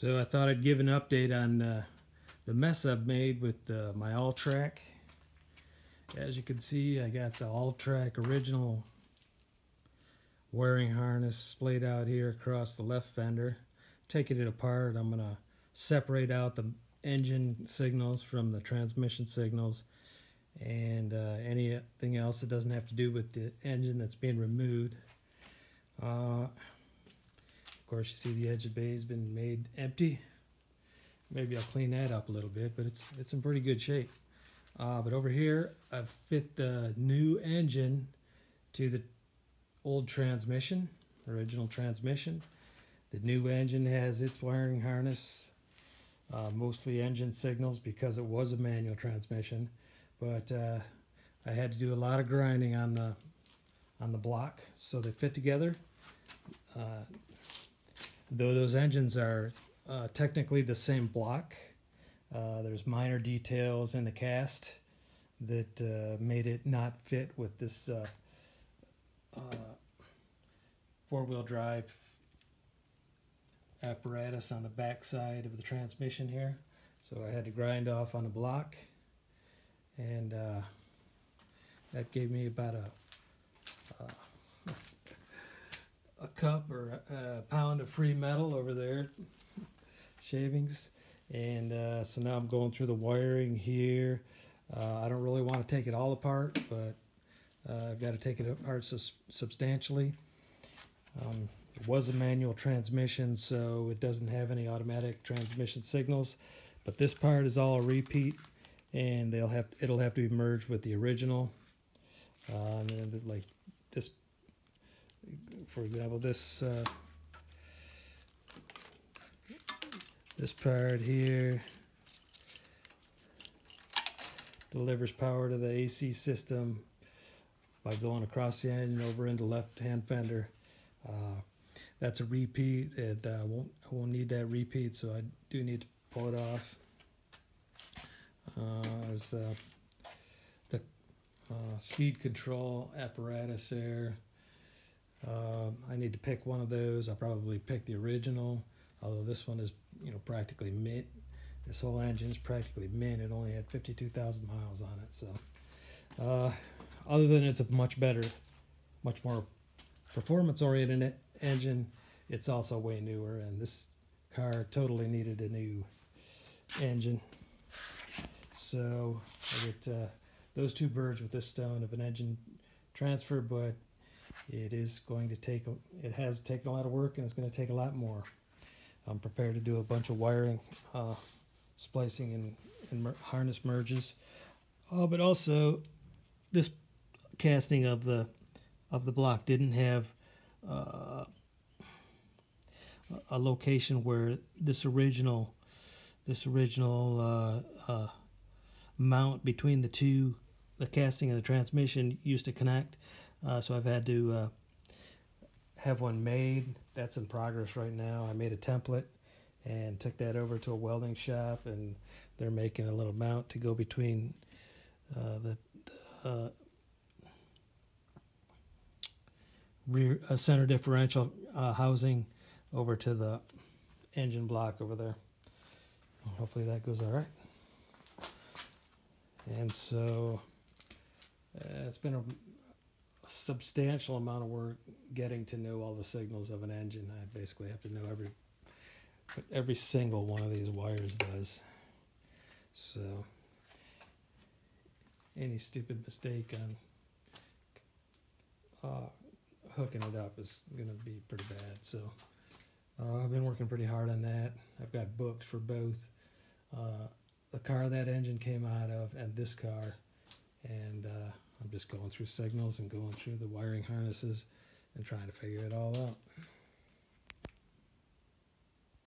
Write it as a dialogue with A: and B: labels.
A: So I thought I'd give an update on the mess I've made with my All Trac. As you can see, I got the All Trac original wiring harness splayed out here across the left fender. Taking it apart, I'm going to separate out the engine signals from the transmission signals and anything else that doesn't have to do with the engine that's being removed. Of course, you see the engine bay has been made empty. Maybe I'll clean that up a little bit, but it's in pretty good shape. But over here, I've fit the new engine to the old transmission, original transmission. The new engine has its wiring harness, mostly engine signals because it was a manual transmission. But I had to do a lot of grinding on the block so they fit together. Though those engines are technically the same block, there's minor details in the cast that made it not fit with this four-wheel drive apparatus on the back side of the transmission here. So I had to grind off on the block, and that gave me about a cup or a pound of free metal over there, shavings. And so now I'm going through the wiring here. I don't really want to take it all apart, but I've got to take it apart substantially. It was a manual transmission, so it doesn't have any automatic transmission signals, but this part is all a repeat, and it'll have to be merged with the original. And like this, for example, this part here delivers power to the AC system by going across the engine over into left-hand fender. That's a repeat, and I won't need that repeat, so I do need to pull it off. There's the speed control apparatus there. I need to pick one of those. I'll probably pick the original, although this one is, practically mint. This whole engine is practically mint. It only had 52,000 miles on it. So, other than it's a much more performance-oriented engine, it's also way newer, and this car totally needed a new engine. So I get those two birds with this stone of an engine transfer, but it has taken a lot of work, and it's going to take a lot more. I'm prepared to do a bunch of wiring, splicing, and harness merges. But also, this casting of the block didn't have a location where this original mount between the casting and the transmission used to connect. So I've had to have one made. That's in progress right now. I made a template and took that over to a welding shop, and they're making a little mount to go between the rear center differential housing over to the engine block over there. Hopefully that goes all right. And so it's been a substantial amount of work getting to know all the signals of an engine. I basically have to know every single one of these wires does. So any stupid mistake on hooking it up is going to be pretty bad. So I've been working pretty hard on that. I've got booked for both the car that engine came out of and this car, and I'm just going through signals and going through the wiring harnesses and trying to figure it all out.